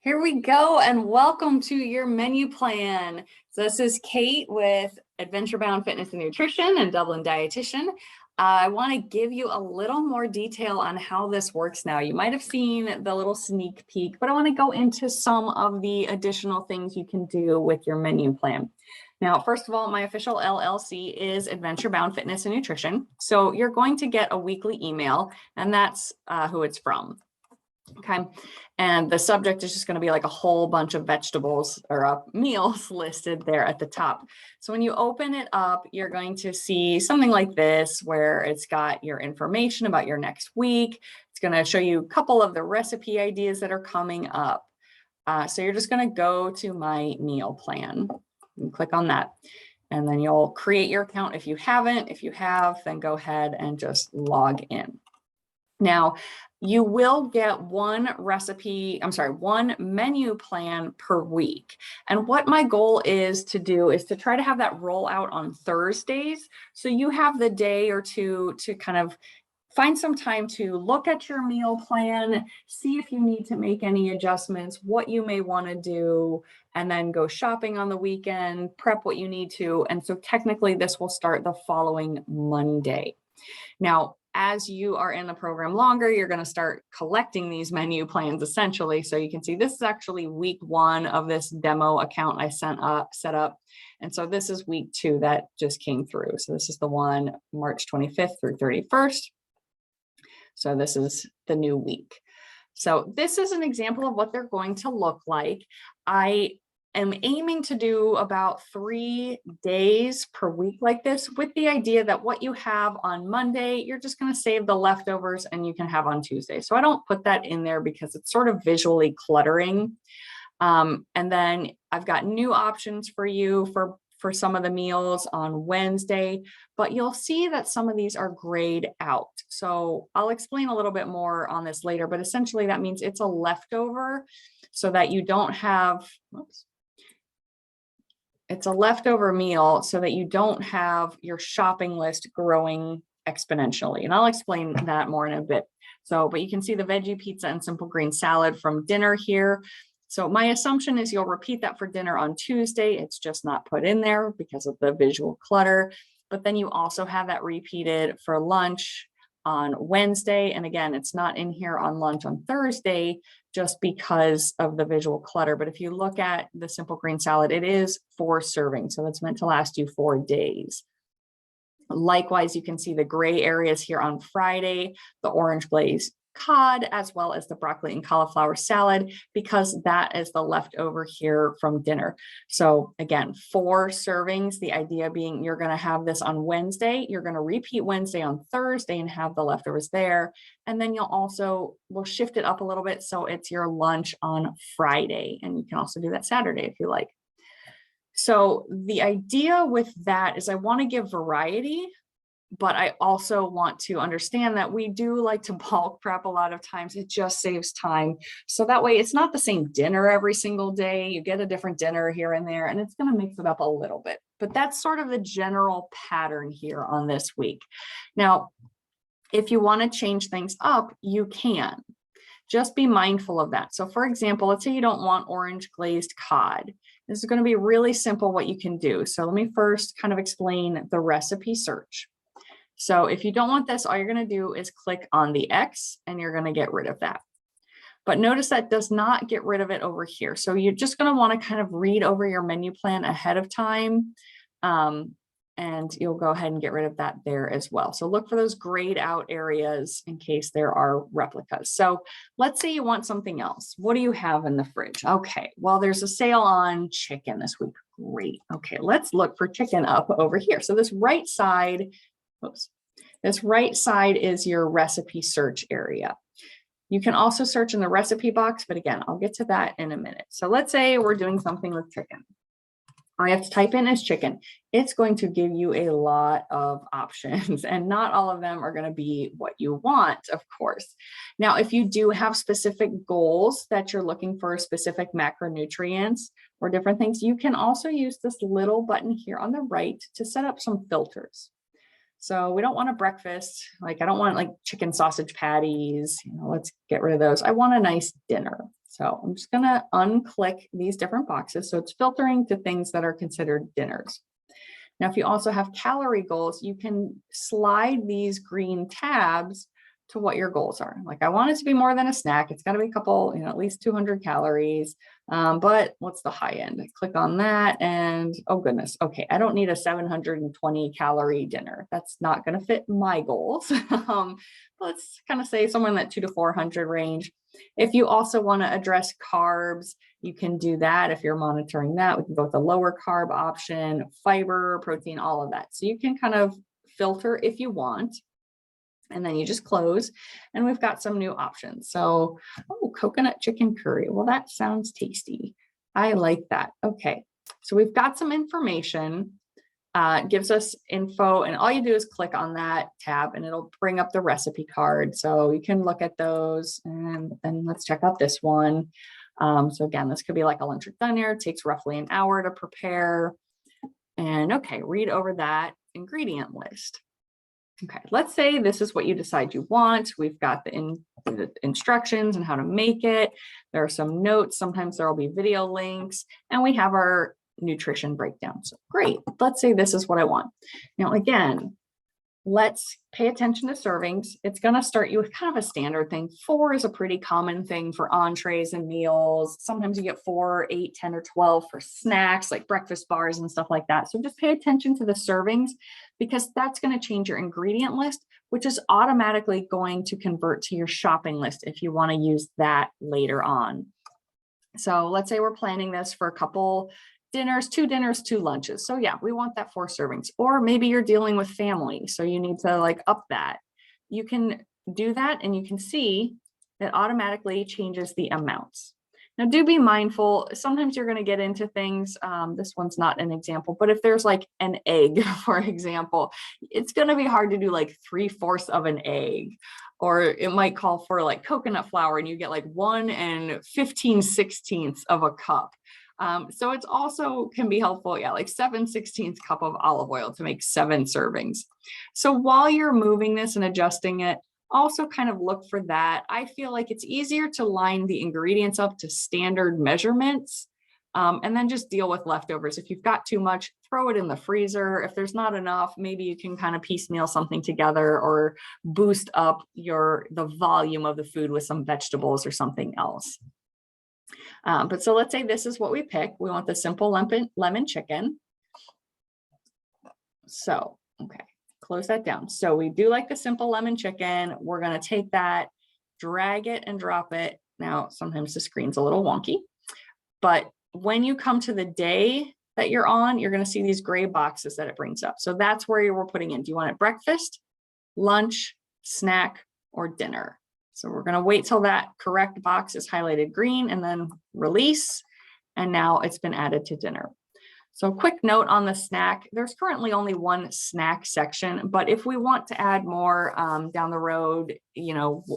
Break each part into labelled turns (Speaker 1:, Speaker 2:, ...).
Speaker 1: Here we go, and welcome to your menu plan. So this is Kate with Adventure Bound Fitness and Nutrition and Dublin Dietitian. I want to give you a little more detail on how this works now. You might have seen the little sneak peek, but I want to go into some of the additional things you can do with your menu plan. Now, first of all, my official LLC is Adventure Bound Fitness and Nutrition. So you're going to get a weekly email, and that's who it's from. Okay. And the subject is just going to be like a whole bunch of vegetables or meals listed there at the top. So when you open it up, you're going to see something like this, where it's got your information about your next week. It's going to show you a couple of the recipe ideas that are coming up. So you're just going to go to my meal plan and click on that. And then you'll create your account if you haven't. If you have, then go ahead and just log in. Now, you will get one menu plan per week. And what my goal is to do is to try to have that roll out on Thursdays. So you have the day or two to kind of find some time to look at your meal plan, see if you need to make any adjustments, what you may want to do, and then go shopping on the weekend, prep what you need to. And so technically this will start the following Monday. Now, as you are in the program longer, you're going to start collecting these menu plans essentially. So you can see this is actually week 1 of this demo account I set up. And so this is week 2 that just came through. So this is the one March 25th through 31st. So this is the new week. So this is an example of what they're going to look like. I am aiming to do about 3 days per week like this, with the idea that what you have on Monday, you're just going to save the leftovers and you can have on Tuesday. So I don't put that in there because it's sort of visually cluttering. And then I've got new options for you for some of the meals on Wednesday, but you'll see that some of these are grayed out. So I'll explain a little bit more on this later, but essentially that means it's a leftover so that you don't have, it's a leftover meal so that you don't have your shopping list growing exponentially. And I'll explain that more in a bit. But you can see the veggie pizza and simple green salad from dinner here. So my assumption is you'll repeat that for dinner on Tuesday. It's just not put in there because of the visual clutter. But then you also have that repeated for lunch on Wednesday. And again, it's not in here on lunch on Thursday just because of the visual clutter. But if you look at the simple green salad, it is 4 servings. So that's meant to last you 4 days. Likewise, you can see the gray areas here on Friday, the orange glazed cod, as well as the broccoli and cauliflower salad, because that is the leftover here from dinner. So again, 4 servings, the idea being you're going to have this on Wednesday, you're going to repeat Wednesday on Thursday and have the leftovers there. And then we'll shift it up a little bit. So it's your lunch on Friday. And you can also do that Saturday if you like. So the idea with that is I want to give variety, but I also want to understand that we do like to bulk prep a lot of times. It just saves time. So that way it's not the same dinner every single day. You get a different dinner here and there, and it's going to mix it up a little bit. But that's sort of the general pattern here on this week. Now, if you want to change things up, you can. Just be mindful of that. So for example, let's say you don't want orange glazed cod. This is going to be really simple what you can do. So let me first kind of explain the recipe search. So if you don't want this, all you're going to do is click on the X and you're going to get rid of that. But notice that does not get rid of it over here. So you're just going to want to kind of read over your menu plan ahead of time. And you'll go ahead and get rid of that there as well. So look for those grayed out areas in case there are replicas. So let's say you want something else. What do you have in the fridge? Okay, well, there's a sale on chicken this week. Great. Okay, let's look for chicken up over here. So this right side is your recipe search area. You can also search in the recipe box, but again, I'll get to that in a minute. So let's say we're doing something with chicken. All I have to type in is chicken. It's going to give you a lot of options, and not all of them are going to be what you want, of course. Now, if you do have specific goals that you're looking for specific macronutrients or different things, you can also use this little button here on the right to set up some filters. So we don't want a breakfast, like I don't want like chicken sausage patties, let's get rid of those. I want a nice dinner. So I'm just going to unclick these different boxes. So it's filtering to things that are considered dinners. Now, if you also have calorie goals, you can slide these green tabs to what your goals are. Like, I want it to be more than a snack. It's got to be a couple, at least 200 calories. But what's the high end? I click on that and, oh goodness. Okay. I don't need a 720 calorie dinner. That's not going to fit my goals. Let's kind of say somewhere in that 200 to 400 range. If you also want to address carbs, you can do that. If you're monitoring that, we can go with the lower carb option, fiber, protein, all of that. So you can kind of filter if you want. And then you just close, and we've got some new options. So, coconut chicken curry. Well, that sounds tasty. I like that. Okay. So we've got some information, gives us info, and all you do is click on that tab and it'll bring up the recipe card. So you can look at those, and then let's check out this one. So again, this could be like a lunch or dinner. It takes roughly an hour to prepare. And okay, read over that ingredient list. Okay, let's say this is what you decide you want. We've got the instructions and how to make it. There are some notes. Sometimes there will be video links, and we have our nutrition breakdown. So great. Let's say this is what I want. Now, again, let's pay attention to servings. It's going to start you with kind of a standard thing. 4 is a pretty common thing for entrees and meals. Sometimes you get 4, 8, 10, or 12 for snacks like breakfast bars and stuff like that. So just pay attention to the servings, because that's going to change your ingredient list, which is automatically going to convert to your shopping list if you want to use that later on. So let's say we're planning this for a couple dinners, 2 lunches. So yeah, we want that 4 servings. Or maybe you're dealing with family, so you need to like up that. You can do that, and you can see it automatically changes the amounts. Now, do be mindful. Sometimes you're going to get into things. This one's not an example, but if there's like an egg, for example, it's going to be hard to do like 3/4 of an egg, or it might call for like coconut flour and you get like 1 15/16 of a cup. So it's also can be helpful. Yeah, like 7/16 cup of olive oil to make 7 servings. So while you're moving this and adjusting it, also kind of look for that. I feel like it's easier to line the ingredients up to standard measurements, and then just deal with leftovers. If you've got too much, throw it in the freezer. If there's not enough, maybe you can kind of piecemeal something together or boost up the volume of the food with some vegetables or something else. But so let's say this is what we pick. We want the simple lemon chicken. So, okay. Close that down. So we do like the simple lemon chicken. We're going to take that, drag it and drop it. Now, sometimes the screen's a little wonky, but when you come to the day that you're on, you're going to see these gray boxes that it brings up. So that's where we're putting in. Do you want it breakfast, lunch, snack, or dinner? So we're going to wait till that correct box is highlighted green and then release. And now it's been added to dinner. So quick note on the snack, there's currently only 1 snack section, but if we want to add more down the road,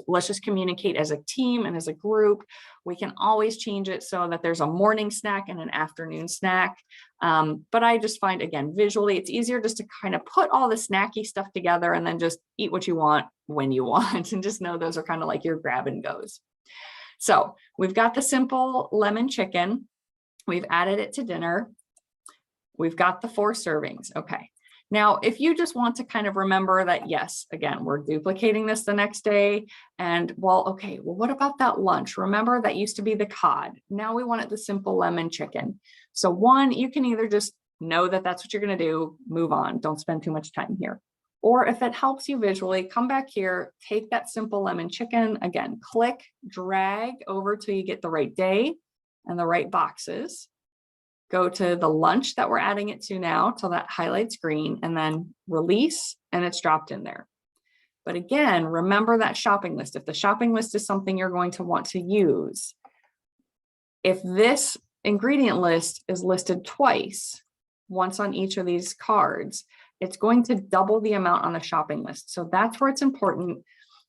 Speaker 1: let's just communicate as a team and as a group, we can always change it so that there's a morning snack and an afternoon snack. But I just find, again, visually, it's easier just to kind of put all the snacky stuff together and then just eat what you want when you want, and just know those are kind of like your grab and goes. So we've got the simple lemon chicken. We've added it to dinner. We've got the 4 servings. Okay. Now, if you just want to kind of remember that, yes, again, we're duplicating this the next day. And okay, what about that lunch? Remember that used to be the cod. Now we want it the simple lemon chicken. So 1, you can either just know that that's what you're going to do, move on, don't spend too much time here. Or if it helps you visually, come back here, take that simple lemon chicken, again, click, drag over till you get the right day and the right boxes. Go to the lunch that we're adding it to now till that highlights green, and then release, and it's dropped in there. But again, remember that shopping list. If the shopping list is something you're going to want to use, if this ingredient list is listed twice, once on each of these cards, it's going to double the amount on the shopping list. So that's where it's important.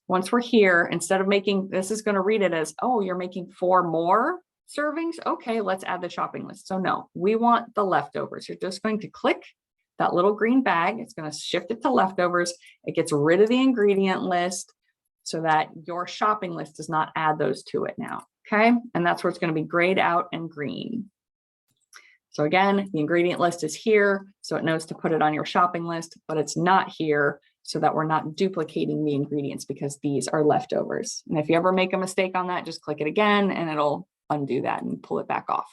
Speaker 1: Once we're here, instead of this is going to read it as, oh, you're making 4 more servings. Okay, let's add the shopping list. So no, we want the leftovers. You're just going to click that little green bag. It's going to shift it to leftovers. It gets rid of the ingredient list so that your shopping list does not add those to it now. Okay, and that's where it's going to be grayed out and green. So again, the ingredient list is here, so it knows to put it on your shopping list, but it's not here so that we're not duplicating the ingredients because these are leftovers. And if you ever make a mistake on that, just click it again and it'll undo that and pull it back off.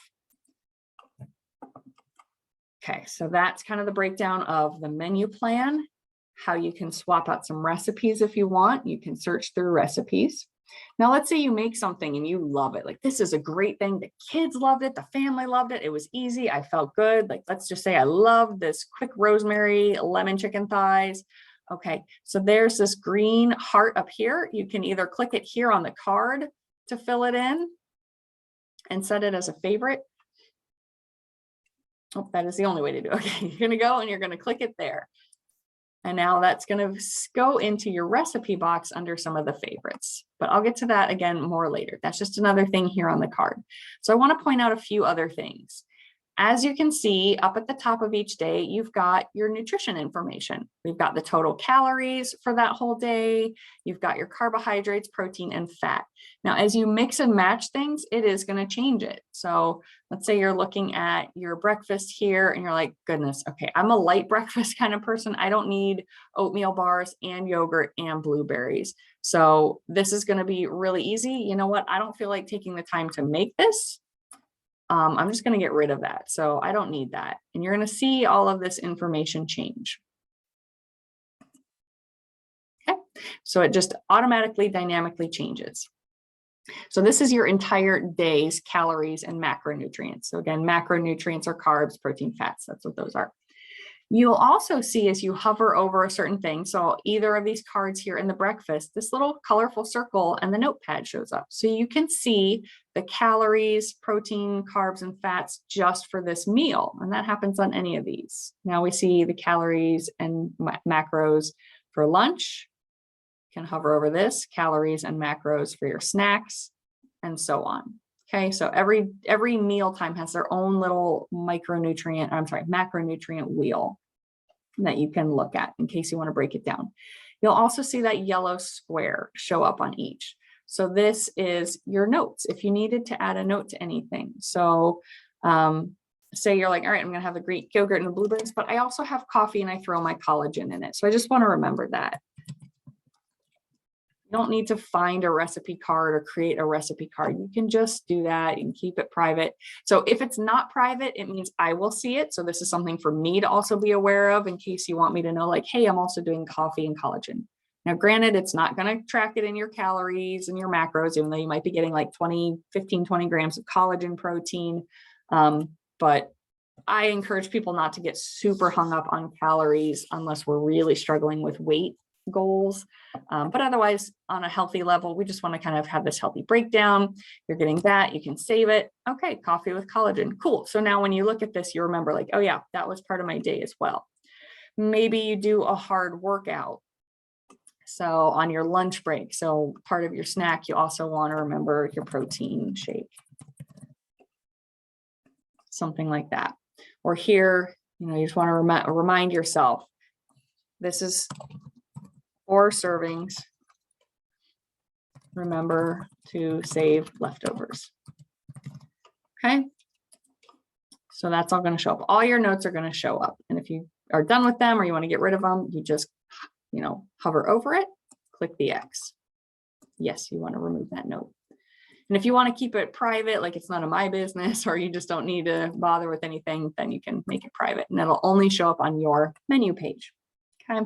Speaker 1: Okay, so that's kind of the breakdown of the menu plan, how you can swap out some recipes if you want. You can search through recipes. Now, let's say you make something and you love it. Like, this is a great thing. The kids loved it. The family loved it. It was easy. I felt good. Like, let's just say I love this quick rosemary lemon chicken thighs. Okay, so there's this green heart up here. You can either click it here on the card to fill it in and set it as a favorite. Oh, that is the only way to do it. Okay, you're going to go and you're going to click it there. And now that's going to go into your recipe box under some of the favorites, but I'll get to that again more later. That's just another thing here on the card. So I want to point out a few other things. As you can see up at the top of each day, you've got your nutrition information. We've got the total calories for that whole day. You've got your carbohydrates, protein, and fat. Now, as you mix and match things, it is going to change it. So let's say you're looking at your breakfast here and you're like, goodness, okay, I'm a light breakfast kind of person. I don't need oatmeal bars and yogurt and blueberries. So this is going to be really easy. You know what? I don't feel like taking the time to make this. I'm just going to get rid of that. So I don't need that. And you're going to see all of this information change. Okay. So it just automatically, dynamically changes. So this is your entire day's calories and macronutrients. So again, macronutrients are carbs, protein, fats. That's what those are. You'll also see as you hover over a certain thing, so either of these cards here in the breakfast, this little colorful circle and the notepad shows up. So you can see the calories, protein, carbs, and fats just for this meal. And that happens on any of these. Now we see the calories and macros for lunch. You can hover over this, calories and macros for your snacks, and so on. Okay, so every meal time has their own little macronutrient wheel that you can look at in case you want to break it down. You'll also see that yellow square show up on each. So this is your notes if you needed to add a note to anything. So say you're like, all right, I'm going to have the Greek yogurt and the blueberries, but I also have coffee and I throw my collagen in it. So I just want to remember that. You don't need to find a recipe card or create a recipe card. You can just do that and keep it private. So if it's not private, it means I will see it. So this is something for me to also be aware of in case you want me to know, like, hey, I'm also doing coffee and collagen. Now, granted, it's not going to track it in your calories and your macros, even though you might be getting like 15, 20 grams of collagen protein. But I encourage people not to get super hung up on calories unless we're really struggling with weight goals. But otherwise, on a healthy level, we just want to kind of have this healthy breakdown. You're getting that, you can save it. Okay, coffee with collagen. Cool. So now when you look at this, you remember like, oh yeah, that was part of my day as well. Maybe you do a hard workout. So on your lunch break, so part of your snack, you also want to remember your protein shake. Something like that. Or here, you just want to remind yourself, this is 4 servings. Remember to save leftovers. Okay. So that's all going to show up. All your notes are going to show up. And if you are done with them or you want to get rid of them, you just, hover over it, click the X. Yes, you want to remove that note. And if you want to keep it private, like it's none of my business, or you just don't need to bother with anything, then you can make it private and it'll only show up on your menu page. Okay.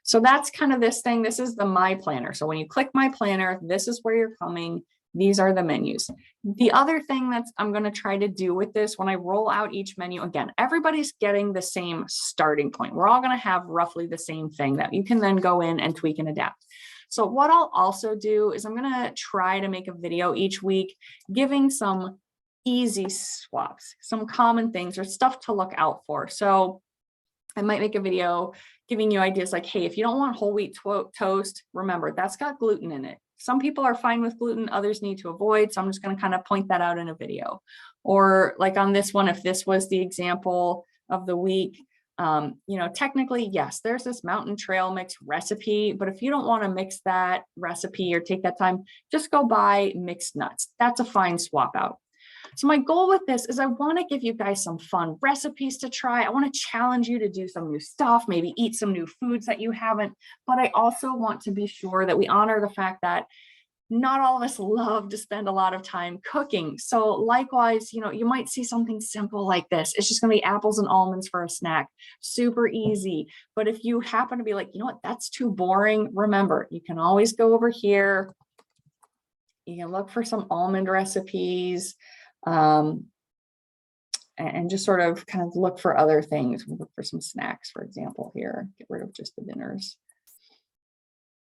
Speaker 1: So that's kind of this thing. This is the My Planner. So when you click My Planner, this is where you're coming. These are the menus. The other thing that I'm going to try to do with this, when I roll out each menu, again, everybody's getting the same starting point. We're all going to have roughly the same thing that you can then go in and tweak and adapt. So what I'll also do is I'm going to try to make a video each week, giving some easy swaps, some common things or stuff to look out for. So I might make a video giving you ideas like, hey, if you don't want whole wheat toast, remember that's got gluten in it. Some people are fine with gluten, others need to avoid. So I'm just going to kind of point that out in a video. Or like on this one, if this was the example of the week, You know, technically, yes, there's this mountain trail mix recipe, but if you don't want to mix that recipe or take that time, just go buy mixed nuts. That's a fine swap out. So my goal with this is I want to give you guys some fun recipes to try. I want to challenge you to do some new stuff, maybe eat some new foods that you haven't, but I also want to be sure that we honor the fact that not all of us love to spend a lot of time cooking. So likewise, you know, you might see something simple like this. It's just going to be apples and almonds for a snack. Super easy. But if you happen to be like, you know what, that's too boring, remember, you can always go over here. You can look for some almond recipes, and just sort of kind of look for other things. We'll look for some snacks, for example, here. Get rid of just the dinners.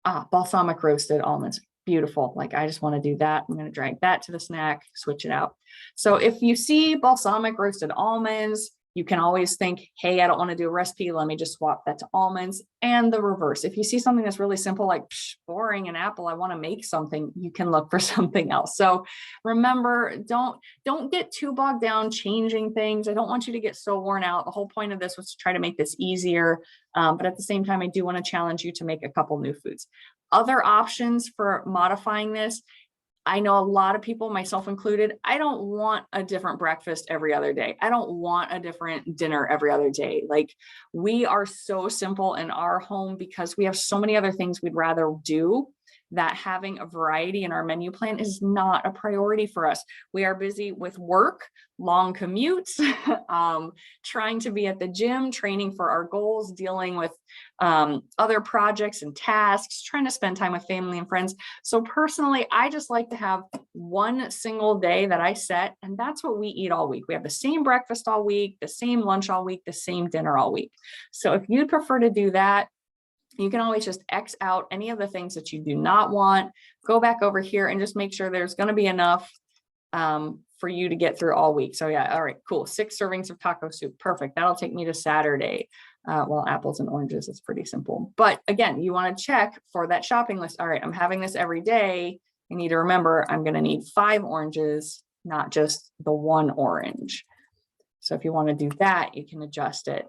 Speaker 1: Balsamic roasted almonds. Beautiful. Like, I just want to do that. I'm going to drag that to the snack, switch it out. So if you see balsamic roasted almonds, you can always think, hey, I don't want to do a recipe. Let me just swap that to almonds. And the reverse. If you see something that's really simple, like boring, an apple, I want to make something, you can look for something else. So remember, don't get too bogged down changing things. I don't want you to get so worn out. The whole point of this was to try to make this easier. But at the same time, I do want to challenge you to make a couple new foods. Other options for modifying this, I know a lot of people, myself included, I don't want a different breakfast every other day. I don't want a different dinner every other day. Like, we are so simple in our home because we have so many other things we'd rather do, that having a variety in our menu plan is not a priority for us. We are busy with work, long commutes, trying to be at the gym, training for our goals, dealing with other projects and tasks, trying to spend time with family and friends. So personally, I just like to have one single day that I set, and that's what we eat all week. We have the same breakfast all week, the same lunch all week, the same dinner all week. So if you'd prefer to do that, you can always just X out any of the things that you do not want, go back over here and just make sure there's going to be enough for you to get through all week. So yeah, all right, cool. 6 servings of taco soup. Perfect. That'll take me to Saturday. Well, apples and oranges is pretty simple. But again, you want to check for that shopping list. All right, I'm having this every day. I need to remember I'm going to need 5 oranges, not just the 1 orange. So if you want to do that, you can adjust it.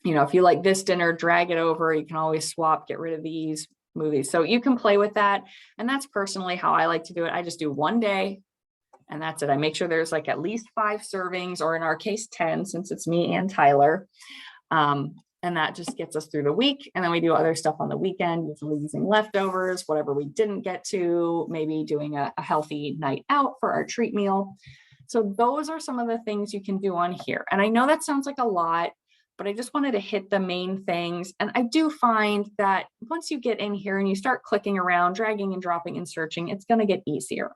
Speaker 1: You know, if you like this dinner, drag it over. You can always swap, get rid of these movies. So you can play with that. And that's personally how I like to do it. I just do 1 day and that's it. I make sure there's like at least 5 servings, or in our case, 10, since it's me and Tyler. And that just gets us through the week. And then we do other stuff on the weekend, usually using leftovers, whatever we didn't get to, maybe doing a healthy night out for our treat meal. So those are some of the things you can do on here. And I know that sounds like a lot, but I just wanted to hit the main things. And I do find that once you get in here and you start clicking around, dragging and dropping and searching, it's going to get easier.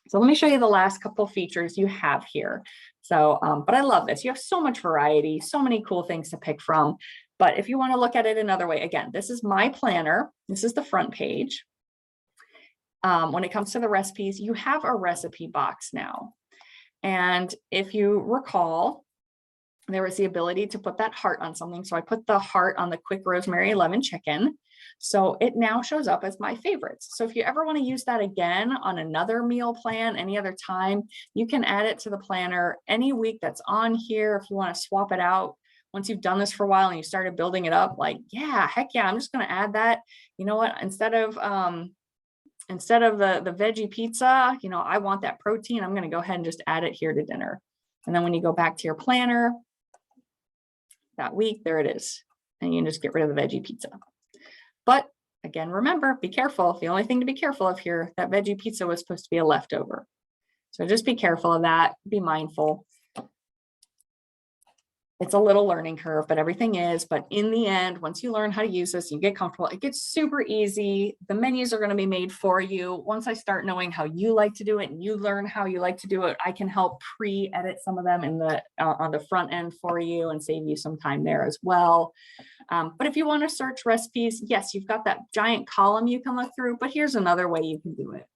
Speaker 1: So let me show you the last couple features you have here. So, but I love this. You have so much variety, so many cool things to pick from. But if you want to look at it another way, again, this is my planner. This is the front page. When it comes to the recipes, you have a recipe box now. And if you recall, there was the ability to put that heart on something. So I put the heart on the quick rosemary lemon chicken. So it now shows up as my favorites. So if you ever want to use that again on another meal plan, any other time, you can add it to the planner any week that's on here. If you want to swap it out, once you've done this for a while and you started building it up, like, yeah, heck yeah, I'm just going to add that. You know what, instead of the veggie pizza, you know, I want that protein. I'm going to go ahead and just add it here to dinner. And then when you go back to your planner that week, there it is. And you can just get rid of the veggie pizza. But again, remember, be careful. The only thing to be careful of here, that veggie pizza was supposed to be a leftover. So just be careful of that. Be mindful. It's a little learning curve, but everything is. But in the end, once you learn how to use this, you get comfortable, it gets super easy. The menus are going to be made for you. Once I start knowing how you like to do it and you learn how you like to do it, I can help pre-edit some of them in the on the front end for you and save you some time there as well. But if you want to search recipes, yes, you've got that giant column you can look through, but here's another way you can do it.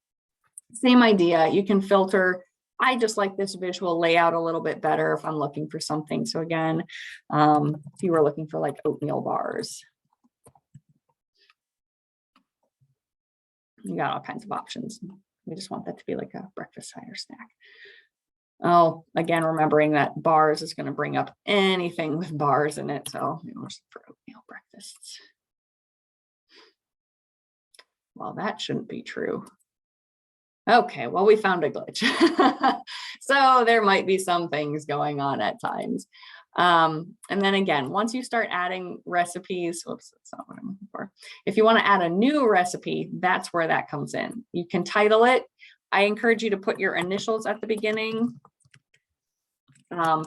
Speaker 1: Same idea. You can filter. I just like this visual layout a little bit better if I'm looking for something. So again, if you were looking for like oatmeal bars, you got all kinds of options. We just want that to be like a breakfast side or snack. Oh, again, remembering that bars is going to bring up anything with bars in it. So for oatmeal breakfasts. Well, that shouldn't be true. Okay, well, we found a glitch. So there might be some things going on at times. And then again, once you start adding recipes, whoops, that's not what I'm looking for. If you want to add a new recipe, that's where that comes in. You can title it. I encourage you to put your initials at the beginning,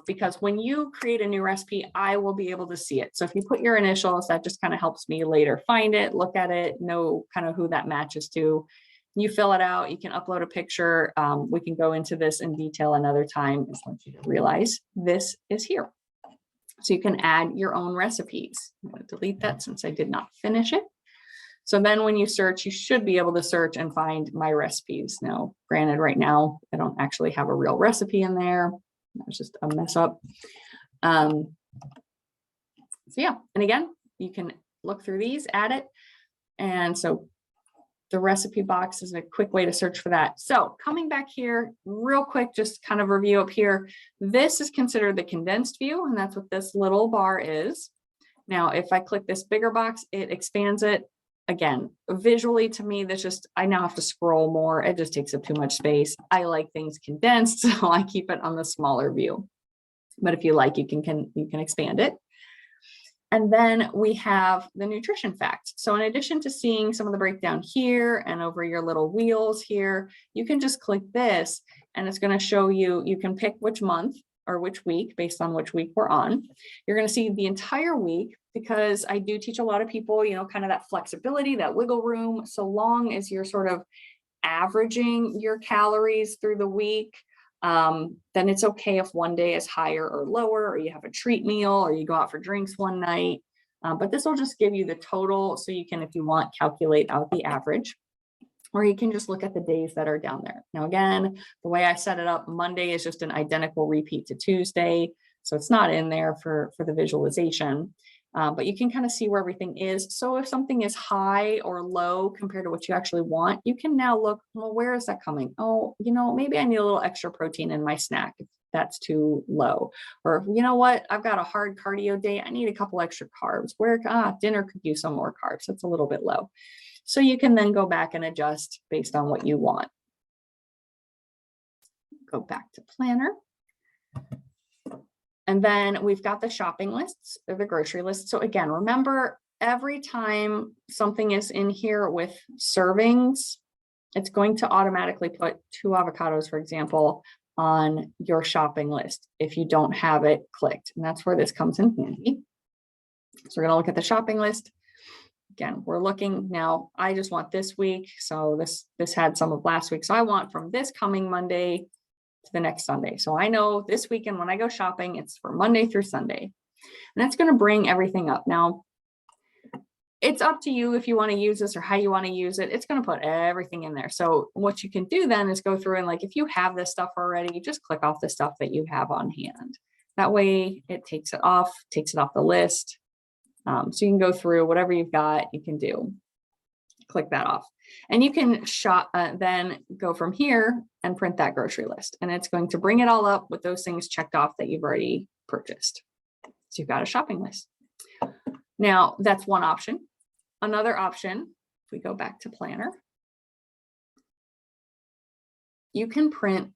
Speaker 1: because when you create a new recipe, I will be able to see it. So if you put your initials, that just kind of helps me later find it, look at it, know kind of who that matches to. You fill it out, you can upload a picture. We can go into this in detail another time. I just want you to realize this is here. So you can add your own recipes. I'm going to delete that since I did not finish it. So then when you search, you should be able to search and find my recipes. Now, granted, right now, I don't actually have a real recipe in there. That was just a mess up. So yeah, and again, you can look through these, add it. And so the recipe box is a quick way to search for that. So coming back here real quick, just kind of review up here. This is considered the condensed view, and that's what this little bar is. Now, if I click this bigger box, it expands it. Again, visually to me, that's just, I now have to scroll more. It just takes up too much space. I like things condensed, so I keep it on the smaller view. But if you like, you can expand it. And then we have the nutrition facts. So in addition to seeing some of the breakdown here and over your little wheels here, you can just click this and it's going to show you, you can pick which month or which week based on which week we're on. You're going to see the entire week, because I do teach a lot of people, you know, kind of that flexibility, that wiggle room, so long as you're sort of averaging your calories through the week. Then it's okay if one day is higher or lower, or you have a treat meal, or you go out for drinks one night. But this will just give you the total, so you can, if you want, calculate out the average, or you can just look at the days that are down there. Now, again, the way I set it up, Monday is just an identical repeat to Tuesday, so it's not in there for the visualization. But you can kind of see where everything is. So if something is high or low compared to what you actually want, you can now look, well, where is that coming? Oh, you know, maybe I need a little extra protein in my snack if that's too low. Or, you know what, I've got a hard cardio day, I need a couple extra carbs. Where, dinner could use some more carbs. That's a little bit low. So you can then go back and adjust based on what you want. Go back to planner. And then we've got the shopping lists or the grocery list. So again, remember, every time something is in here with servings, it's going to automatically put 2 avocados, for example, on your shopping list if you don't have it clicked. And that's where this comes in handy. So we're going to look at the shopping list. Again, we're looking now, I just want this week. So this had some of last week. So I want from this coming Monday to the next Sunday. So I know this weekend when I go shopping, it's for Monday through Sunday. And that's going to bring everything up. Now, it's up to you if you want to use this or how you want to use it. It's going to put everything in there. So what you can do then is go through and, like, if you have this stuff already, just click off the stuff that you have on hand. That way it takes it off the list. So you can go through whatever you've got, you can do. Click that off. And you can then go from here and print that grocery list. And it's going to bring it all up with those things checked off that you've already purchased. So you've got a shopping list. Now, that's one option. Another option, if we go back to planner, you can print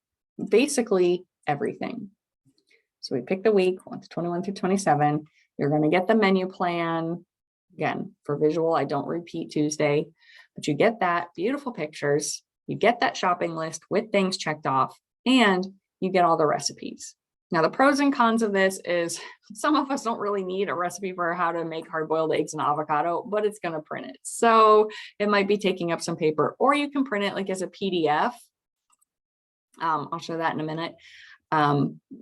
Speaker 1: basically everything. So we pick the week, 21 through 27. You're going to get the menu plan. Again, for visual, I don't repeat Tuesday, but you get that, beautiful pictures. You get that shopping list with things checked off, and you get all the recipes. Now, the pros and cons of this is some of us don't really need a recipe for how to make hard-boiled eggs and avocado, but it's going to print it. So it might be taking up some paper, or you can print it like as a PDF. I'll show that in a minute.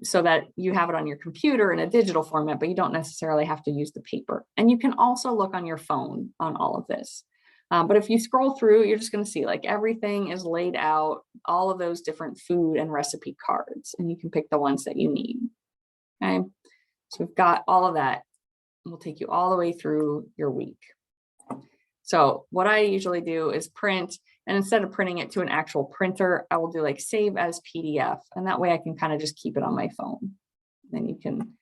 Speaker 1: So that you have it on your computer in a digital format, but you don't necessarily have to use the paper. And you can also look on your phone on all of this. But if you scroll through, you're just going to see, like, everything is laid out, all of those different food and recipe cards, and you can pick the ones that you need. Okay, so we've got all of that. We'll take you all the way through your week. So what I usually do is print, and instead of printing it to an actual printer, I will do like save as PDF. And that way I can kind of just keep it on my phone. Then you can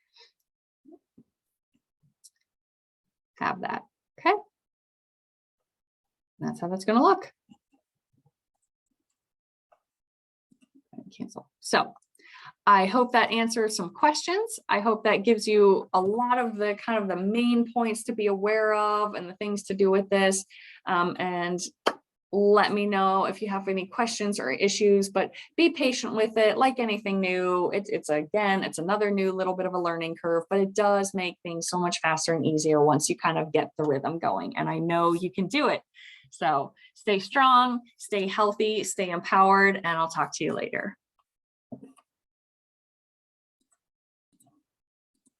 Speaker 1: have that. Okay. That's how that's going to look. Cancel. So I hope that answers some questions. I hope that gives you a lot of the kind of the main points to be aware of and the things to do with this. And let me know if you have any questions or issues, but be patient with it. Like anything new, it's another new little bit of a learning curve, but it does make things so much faster and easier once you kind of get the rhythm going. And I know you can do it. So stay strong, stay healthy, stay empowered, and I'll talk to you later.